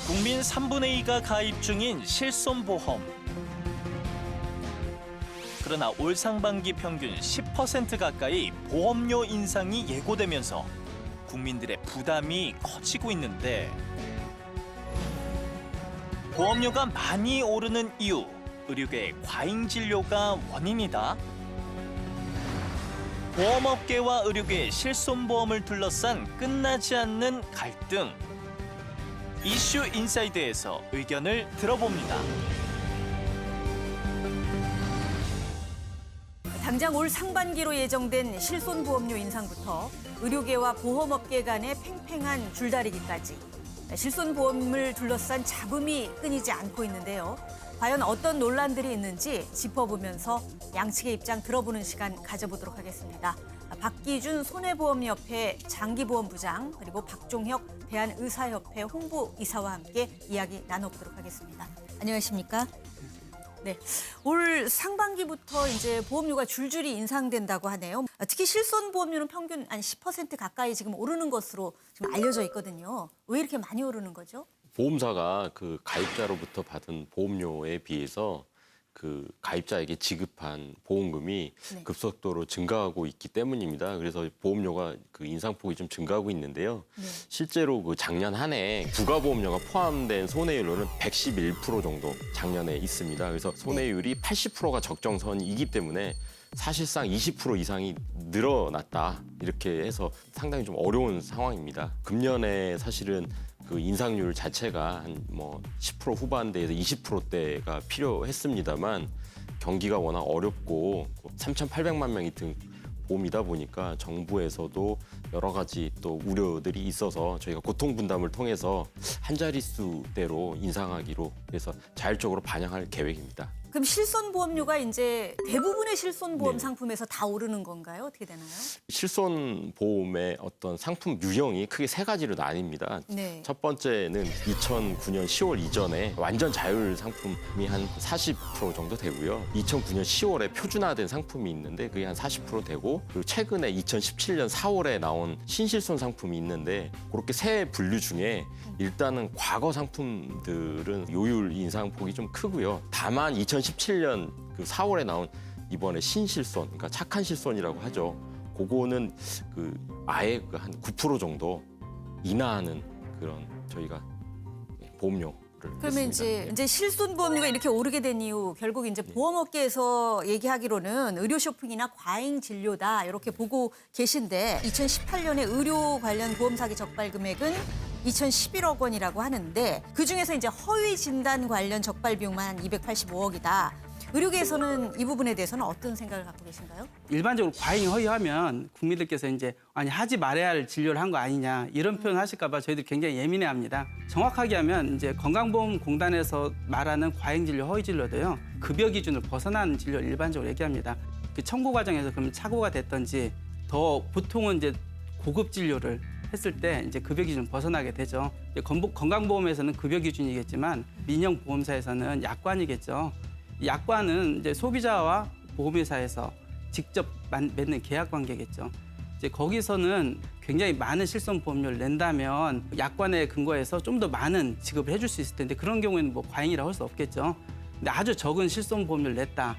국민 3분의 2가 가입 중인 실손보험. 그러나 올 상반기 평균 10% 가까이 보험료 인상이 예고되면서 국민들의 부담이 커지고 있는데 보험료가 많이 오르는 이유, 의료계의 과잉 진료가 원인이다. 보험업계와 의료계의 실손보험을 둘러싼 끝나지 않는 갈등. 이슈 인사이드에서 의견을 들어봅니다. 당장 올 상반기로 예정된 실손보험료 인상부터 의료계와 보험업계 간의 팽팽한 줄다리기까지 실손보험을 둘러싼 잡음이 끊이지 않고 있는데요. 과연 어떤 논란들이 있는지 짚어보면서 양측의 입장 들어보는 시간 가져보도록 하겠습니다. 박기준 손해보험협회 장기보험부장 그리고 박종혁 대한의사협회 홍보이사와 함께 이야기 나눠보도록 하겠습니다. 안녕하십니까? 네, 올 상반기부터 이제 보험료가 줄줄이 인상된다고 하네요. 특히 실손보험료는 평균 한 10% 가까이 지금 오르는 것으로 지금 알려져 있거든요. 왜 이렇게 많이 오르는 거죠? 보험사가 그 가입자로부터 받은 보험료에 비해서 그 가입자에게 지급한 보험금이 네. 급속도로 증가하고 있기 때문입니다. 그래서 보험료가 그 인상폭이 좀 증가하고 있는데요. 네. 실제로 그 작년 한 해 부가보험료가 포함된 손해율로는 111% 정도 작년에 있습니다. 그래서 손해율이 80%가 적정선이기 때문에 사실상 20% 이상이 늘어났다. 이렇게 해서 상당히 좀 어려운 상황입니다. 금년에 사실은 그 인상률 자체가 한 뭐 10% 후반대에서 20%대가 필요했습니다만 경기가 워낙 어렵고 3,800만 명이 든 보험이다 보니까 정부에서도 여러 가지 또 우려들이 있어서 저희가 고통분담을 통해서 한 자릿수대로 인상하기로 해서 자율적으로 반영할 계획입니다. 그럼 실손보험료가 이제 대부분의 실손보험 네. 상품에서 다 오르는 건가요? 어떻게 되나요? 실손보험의 어떤 상품 유형이 크게 세 가지로 나뉩니다. 네. 첫 번째는 2009년 10월 이전에 완전 자율 상품이 한 40% 정도 되고요. 2009년 10월에 표준화된 상품이 있는데 그게 한 40% 되고 그리고 최근에 2017년 4월에 나온 신실손 상품이 있는데 그렇게 세 분류 중에 일단은 과거 상품들은 요율 인상폭이 좀 크고요. 다만 2017년 그 4월에 나온 이번에 신실손, 그러니까 착한 실손이라고 하죠. 그거는 그 아예 그 한 9% 정도 인하하는 그런 저희가 보험료를 그러면 냈습니다. 이제 실손보험료가 이렇게 오르게 된 이유 결국 이제 보험업계에서 얘기하기로는 의료 쇼핑이나 과잉 진료다 이렇게 보고 계신데 2018년에 의료 관련 보험 사기 적발 금액은 2,011억 원이라고 하는데 그중에서 이제 허위 진단 관련 적발 비용만 한 285억이다. 의료계에서는 이 부분에 대해서는 어떤 생각을 갖고 계신가요? 일반적으로 과잉 허위하면 국민들께서 이제 아니 하지 말아야 할 진료를 한 거 아니냐 이런 표현 하실까 봐 저희들이 굉장히 예민해합니다. 정확하게 하면 이제 건강보험공단에서 말하는 과잉 진료, 허위 진료도요. 급여 기준을 벗어난 진료를 일반적으로 얘기합니다. 그 청구 과정에서 그러면 착오가 됐던지 더 보통은 이제 고급 진료를 했을 때 이제 급여 기준 벗어나게 되죠. 이제 건강보험에서는 급여 기준이겠지만 민영 보험사에서는 약관이겠죠. 약관은 이제 소비자와 보험회사에서 직접 맺는 계약 관계겠죠. 이제 거기서는 굉장히 많은 실손보험료를 낸다면 약관에 근거해서 좀 더 많은 지급을 해줄 수 있을 텐데 그런 경우에는 뭐 과잉이라고 할 수 없겠죠. 근데 아주 적은 실손보험료를 냈다.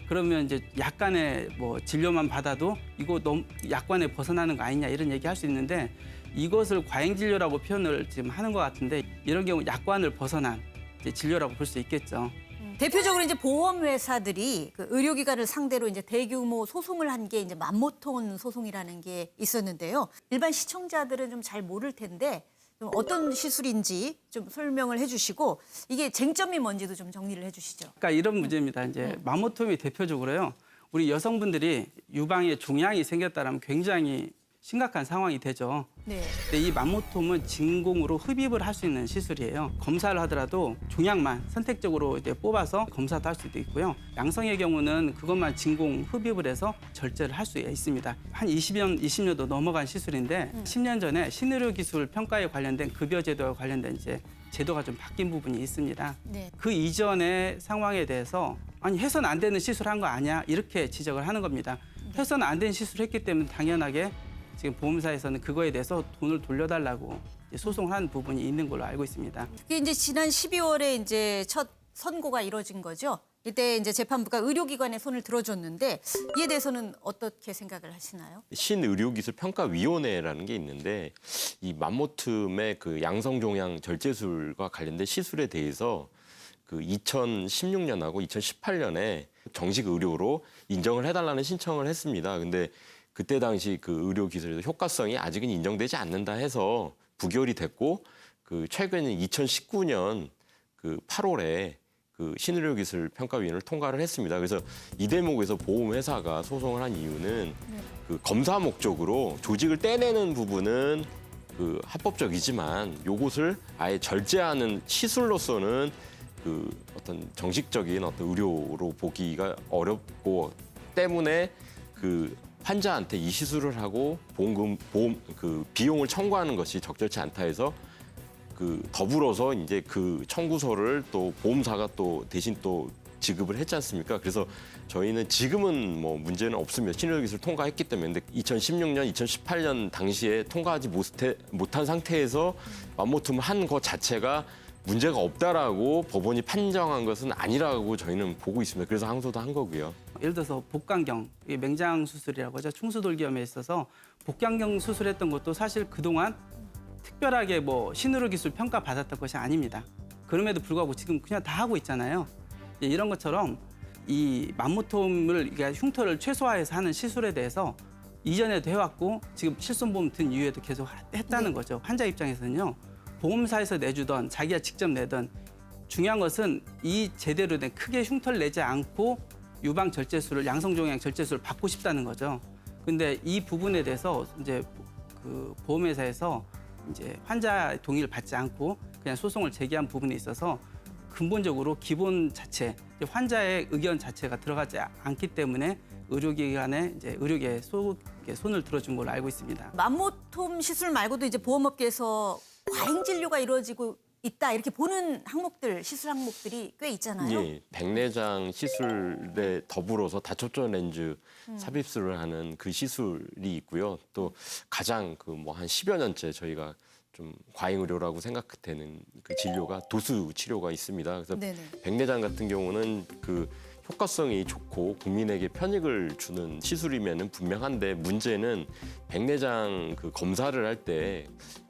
그러면 이제 약간의 뭐 진료만 받아도 이거 너무 약관에 벗어나는 거 아니냐 이런 얘기 할 수 있는데 이것을 과잉 진료라고 표현을 지금 하는 것 같은데 이런 경우 약관을 벗어난 이제 진료라고 볼 수 있겠죠. 대표적으로 이제 보험회사들이 그 의료기관을 상대로 이제 대규모 소송을 한 게 이제 만모톤 소송이라는 게 있었는데요. 일반 시청자들은 좀 잘 모를 텐데 좀 어떤 시술인지 좀 설명을 해주시고 이게 쟁점이 뭔지도 좀 정리를 해주시죠. 그러니까 이런 문제입니다. 이제 마모톰이 대표적으로요. 우리 여성분들이 유방에 종양이 생겼다면 굉장히 심각한 상황이 되죠. 네. 근데 이 맘모톰은 진공으로 흡입을 할 수 있는 시술이에요. 검사를 하더라도 종양만 선택적으로 이제 뽑아서 검사도 할 수도 있고요. 양성의 경우는 그것만 진공 흡입을 해서 절제를 할 수 있습니다. 한 20년도 넘어간 시술인데 10년 전에 신의료 기술 평가에 관련된 급여 제도와 관련된 이제 제도가 좀 바뀐 부분이 있습니다. 네. 그 이전의 상황에 대해서 아니 해서는 안 되는 시술한 거 아니야 이렇게 지적을 하는 겁니다. 해서는 안 되는 시술을 했기 때문에 당연하게 지금 보험사에서는 그거에 대해서 돈을 돌려달라고 이제 소송을 한 부분이 있는 걸로 알고 있습니다. 그게 이제 지난 12월에 이제 첫 선고가 이뤄진 거죠. 이때 이제 재판부가 의료기관의 손을 들어줬는데 이에 대해서는 어떻게 생각을 하시나요? 신의료기술평가위원회라는 게 있는데 이 맘모툼의 그 양성종양 절제술과 관련된 시술에 대해서 그 2016년하고 2018년에 정식 의료로 인정을 해달라는 신청을 했습니다. 근데 그때 당시 그 의료기술의 효과성이 아직은 인정되지 않는다 해서 부결이 됐고 그 최근에 2019년 그 8월에 그 신의료기술평가위원회를 통과를 했습니다. 그래서 이 대목에서 보험회사가 소송을 한 이유는 그 검사 목적으로 조직을 떼내는 부분은 그 합법적이지만 요것을 아예 절제하는 시술로서는 그 어떤 정식적인 어떤 의료로 보기가 어렵고 때문에 그 환자한테 이 시술을 하고 보험 그 비용을 청구하는 것이 적절치 않다 해서 그 더불어서 이제 그 청구서를 또 보험사가 또 대신 또 지급을 했지 않습니까? 그래서 저희는 지금은 뭐 문제는 없습니다. 신의료기술 통과했기 때문에. 근데 2016년, 2018년 당시에 통과하지 못한 상태에서 맘모툼을 한 것 자체가 문제가 없다라고 법원이 판정한 것은 아니라고 저희는 보고 있습니다. 그래서 항소도 한 거고요. 예를 들어서 복강경, 이게 맹장 수술이라고 하죠. 충수돌기염에 있어서 복강경 수술했던 것도 사실 그동안 특별하게 뭐 신의료기술 평가 받았던 것이 아닙니다. 그럼에도 불구하고 지금 그냥 다 하고 있잖아요. 이런 것처럼 이 맘모톰을 그러니까 흉터를 최소화해서 하는 시술에 대해서 이전에도 해왔고 지금 실손보험 든 이후에도 계속 했다는 거죠. 환자 입장에서는요. 보험사에서 내주던 자기가 직접 내던 중요한 것은 이 제대로 된 크게 흉터를 내지 않고 유방 절제술을 양성종양 절제술을 받고 싶다는 거죠. 근데 이 부분에 대해서 이제 그 보험회사에서 이제 환자 동의를 받지 않고 그냥 소송을 제기한 부분에 있어서 근본적으로 기본 자체, 환자의 의견 자체가 들어가지 않기 때문에 의료기관에 이제 의료계에 손을 들어준 걸로 알고 있습니다. 맘모톰 시술 말고도 이제 보험업계에서 과잉 진료가 이루어지고 있다 이렇게 보는 항목들, 시술 항목들이 꽤 있잖아요. 예, 백내장 시술에 더불어서 다초점 렌즈 삽입술을 하는 그 시술이 있고요. 또 가장 그 뭐 한 10여 년째 저희가 좀 과잉 의료라고 생각되는 그 진료가 도수 치료가 있습니다. 그래서 네네. 백내장 같은 경우는 그 효과성이 좋고 국민에게 편익을 주는 시술이면은 분명한데 문제는 백내장 그 검사를 할 때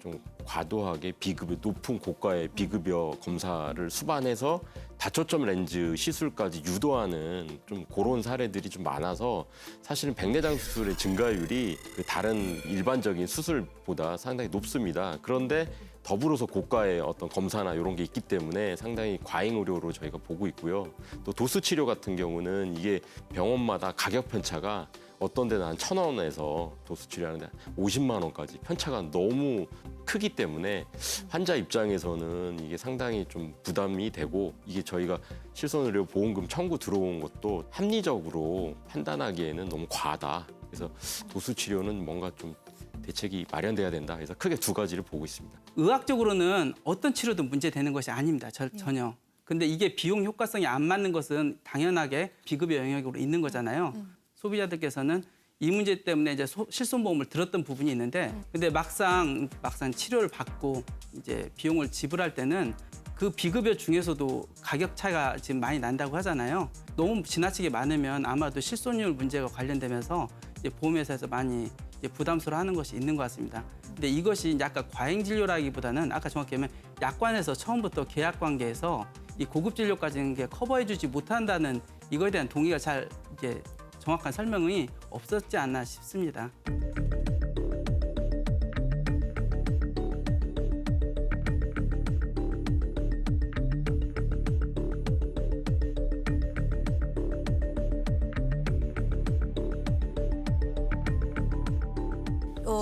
좀 과도하게 높은 고가의 비급여 검사를 수반해서 다초점 렌즈 시술까지 유도하는 좀 그런 사례들이 좀 많아서 사실은 백내장 수술의 증가율이 그 다른 일반적인 수술보다 상당히 높습니다. 그런데 더불어서 고가의 어떤 검사나 이런 게 있기 때문에 상당히 과잉 의료로 저희가 보고 있고요. 또 도수 치료 같은 경우는 이게 병원마다 가격 편차가 어떤 데는 한 1,000원에서 도수 치료하는데 50만 원까지 편차가 너무 크기 때문에 환자 입장에서는 이게 상당히 좀 부담이 되고 이게 저희가 실손의료 보험금 청구 들어온 것도 합리적으로 판단하기에는 너무 과하다. 그래서 도수 치료는 뭔가 좀 대책이 마련돼야 된다. 그래서 크게 두 가지를 보고 있습니다. 의학적으로는 어떤 치료도 문제되는 것이 아닙니다. 전혀. 근데 이게 비용 효과성이 안 맞는 것은 당연하게 비급여 영역으로 있는 거잖아요. 소비자들께서는 이 문제 때문에 이제 실손보험을 들었던 부분이 있는데 근데 막상 치료를 받고 이제 비용을 지불할 때는 그 비급여 중에서도 가격 차이가 지금 많이 난다고 하잖아요. 너무 지나치게 많으면 아마도 실손율 문제가 관련되면서 이제 보험회사에서 많이 이제 부담스러워하는 것이 있는 것 같습니다. 근데 이것이 이제 아까 과잉 진료라기보다는 아까 정확히 하면 약관에서 처음부터 계약 관계에서 이 고급 진료까지는 게 커버해주지 못한다는 이거에 대한 동의가 잘 이제 정확한 설명이 없었지 않나 싶습니다.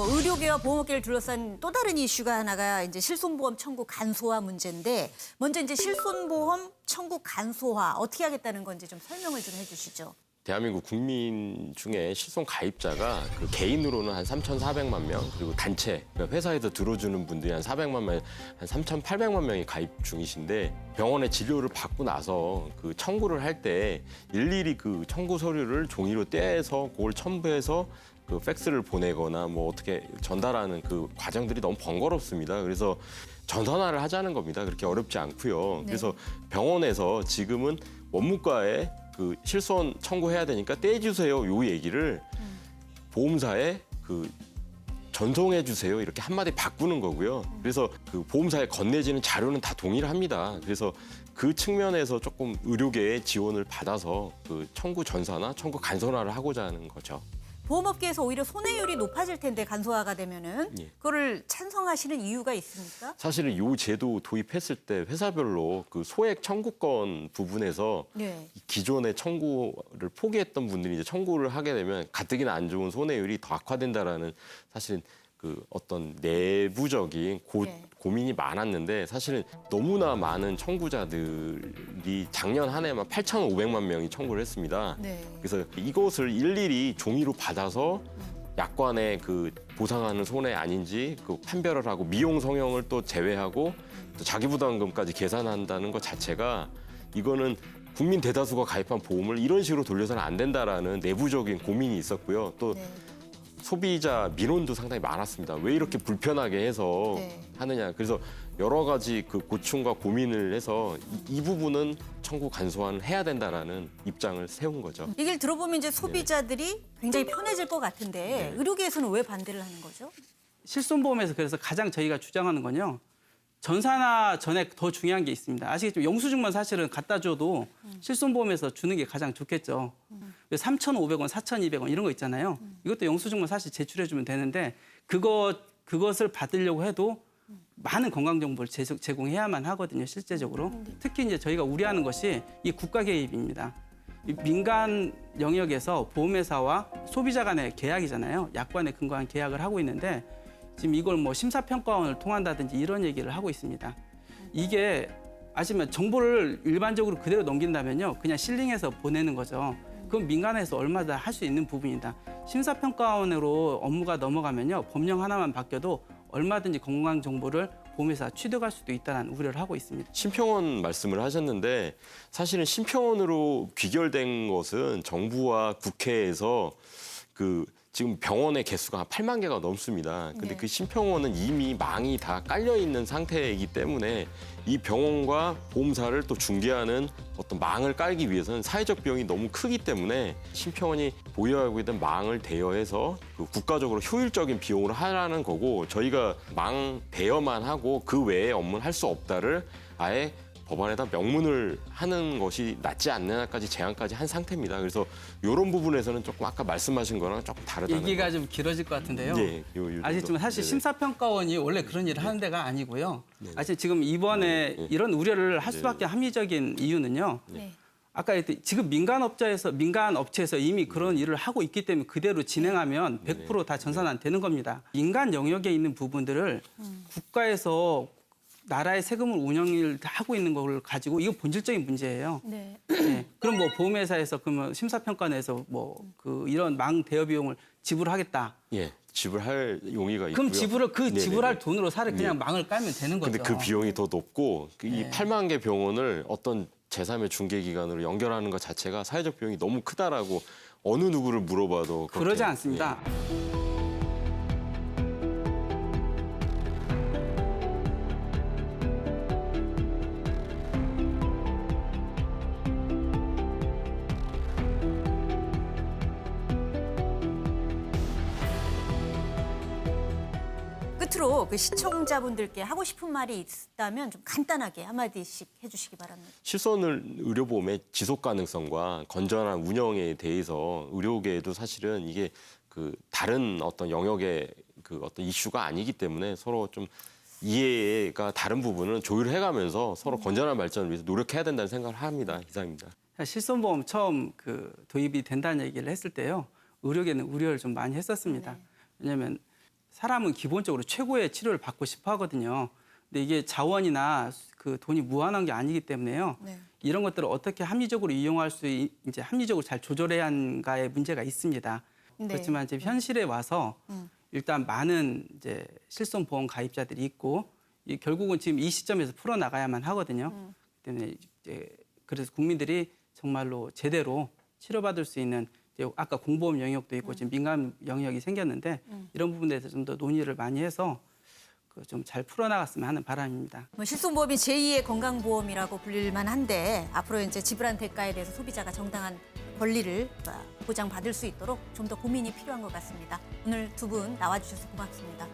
의료계와 보험업계를 둘러싼 또 다른 이슈가 하나가 이제 실손보험 청구 간소화 문제인데 먼저 이제 실손보험 청구 간소화 어떻게 하겠다는 건지 좀 설명을 좀 해주시죠. 대한민국 국민 중에 실손 가입자가 그 개인으로는 한 3,400만 명, 그리고 단체, 그러니까 회사에서 들어주는 분들이 한 400만 명, 한 3,800만 명이 가입 중이신데 병원에 진료를 받고 나서 그 청구를 할 때 일일이 그 청구 서류를 종이로 떼서 그걸 첨부해서 그 팩스를 보내거나 뭐 어떻게 전달하는 그 과정들이 너무 번거롭습니다. 그래서 전산화를 하자는 겁니다. 그렇게 어렵지 않고요. 그래서 병원에서 지금은 원무과에 그 실손 청구해야 되니까 떼주세요 요 얘기를 보험사에 그 전송해 주세요 이렇게 한마디 바꾸는 거고요. 그래서 그 보험사에 건네지는 자료는 다 동일합니다. 그래서 그 측면에서 조금 의료계의 지원을 받아서 그 청구 전산화, 청구 간소화를 하고자 하는 거죠. 보험업계에서 오히려 손해율이 높아질 텐데 간소화가 되면은 예. 그거를 찬성하시는 이유가 있습니까? 사실은 이 제도 도입했을 때 회사별로 그 소액 청구권 부분에서 네. 기존의 청구를 포기했던 분들이 이제 청구를 하게 되면 가뜩이나 안 좋은 손해율이 더 악화된다라는 사실은 그 어떤 내부적인 네. 고민이 많았는데 사실은 너무나 많은 청구자들이 작년 한 해만 8,500만 명이 청구를 했습니다. 네. 그래서 이것을 일일이 종이로 받아서 약관에 그 보상하는 손해 아닌지 그 판별을 하고 미용 성형을 또 제외하고 또 자기 부담금까지 계산한다는 것 자체가 이거는 국민 대다수가 가입한 보험을 이런 식으로 돌려서는 안 된다라는 내부적인 고민이 있었고요. 또 네. 소비자 민원도 상당히 많았습니다. 왜 이렇게 불편하게 해서 네. 하느냐. 그래서 여러 가지 그 고충과 고민을 해서 이 부분은 청구 간소화는 해야 된다라는 입장을 세운 거죠. 얘기를 들어보면 이제 소비자들이 굉장히 편해질 것 같은데 의료계에서는 왜 반대를 하는 거죠? 실손보험에서 그래서 가장 저희가 주장하는 건요. 전산화 전에 더 중요한 게 있습니다. 아시겠지만 영수증만 사실은 갖다 줘도 실손보험에서 주는 게 가장 좋겠죠. 3,500원, 4,200원 이런 거 있잖아요. 이것도 영수증만 사실 제출해 주면 되는데 그것을 받으려고 해도 많은 건강 정보를 제공해야만 하거든요, 실제적으로. 특히 이제 저희가 우려하는 것이 이 국가 개입입니다. 이 민간 영역에서 보험회사와 소비자 간의 계약이잖아요. 약관에 근거한 계약을 하고 있는데 지금 이걸 뭐 심사평가원을 통한다든지 이런 얘기를 하고 있습니다. 이게 아시면 정보를 일반적으로 그대로 넘긴다면요. 그냥 실링해서 보내는 거죠. 그건 민간에서 얼마나 할 수 있는 부분이다. 심사평가원으로 업무가 넘어가면요. 법령 하나만 바뀌어도 얼마든지 건강 정보를 보험회사 취득할 수도 있다는 우려를 하고 있습니다. 심평원 말씀을 하셨는데 사실은 심평원으로 귀결된 것은 정부와 국회에서 그 지금 병원의 개수가 한 8만 개가 넘습니다. 근데 네. 그 심평원은 이미 망이 다 깔려 있는 상태이기 때문에 이 병원과 보험사를 또 중개하는 어떤 망을 깔기 위해서는 사회적 비용이 너무 크기 때문에 심평원이 보유하고 있는 망을 대여해서 그 국가적으로 효율적인 비용으로 하라는 거고 저희가 망 대여만 하고 그 외에 업무는 할 수 없다를 아예 법안에다 명문을 하는 것이 낫지 않느냐까지 제안까지 한 상태입니다. 그래서 이런 부분에서는 조금 아까 말씀하신 거랑 조금 다르다는 얘기가 거. 좀 길어질 것 같은데요. 예, 요 정도. 아시지만 사실 네네. 심사평가원이 원래 그런 일을 하는 데가 아니고요. 사실 지금 이번에 이런 우려를 할 수밖에 합리적인 이유는요. 네. 아까 했듯이 지금 민간 업체에서 이미 그런 일을 하고 있기 때문에 그대로 진행하면 100%다 전산화 되는 겁니다. 민간 영역에 있는 부분들을 국가에서 나라의 세금을 운영을 하고 있는 걸 가지고 이거 본질적인 문제예요. 네. 네. 그럼 뭐 보험회사에서 그러면 심사평가 내서 뭐 그 이런 망 대여 비용을 지불하겠다. 예, 지불할 용의가 있고요. 그럼 네네네. 지불할 돈으로 그냥 망을 깔면 되는 거죠. 근데 그 비용이 더 높고 이 네. 8만 개 병원을 어떤 제3의 중개기관으로 연결하는 것 자체가 사회적 비용이 너무 크다라고 어느 누구를 물어봐도 그렇게, 그러지 않습니다. 끝으로 그 시청자분들께 하고 싶은 말이 있다면 좀 간단하게 한마디씩 해주시기 바랍니다. 실손 의료보험의 지속 가능성과 건전한 운영에 대해서 의료계에도 사실은 이게 그 다른 어떤 영역의 그 어떤 이슈가 아니기 때문에 서로 좀 이해가 다른 부분은 조율해가면서 서로 건전한 발전을 위해서 노력해야 된다는 생각을 합니다. 이상입니다. 실손보험 처음 그 도입이 된다는 얘기를 했을 때요. 의료계는 우려를 좀 많이 했었습니다. 왜냐하면 사람은 기본적으로 최고의 치료를 받고 싶어 하거든요. 근데 이게 자원이나 그 돈이 무한한 게 아니기 때문에요. 네. 이런 것들을 어떻게 합리적으로 이용할 수 이제 합리적으로 잘 조절해야 하는가의 문제가 있습니다. 네. 그렇지만 지금 현실에 와서 일단 많은 이제 실손보험 가입자들이 있고 결국은 지금 이 시점에서 풀어 나가야만 하거든요. 때문에 이제 그래서 국민들이 정말로 제대로 치료받을 수 있는 이제 아까 공보험 영역도 있고 지금 민간 영역이 생겼는데 이런 부분에 대해서 좀 더 논의를 많이 해서 좀 잘 풀어나갔으면 하는 바람입니다. 뭐 실손보험이 제2의 건강보험이라고 불릴 만한데 앞으로 이제 지불한 대가에 대해서 소비자가 정당한 권리를 보장받을 수 있도록 좀 더 고민이 필요한 것 같습니다. 오늘 두 분 나와주셔서 고맙습니다.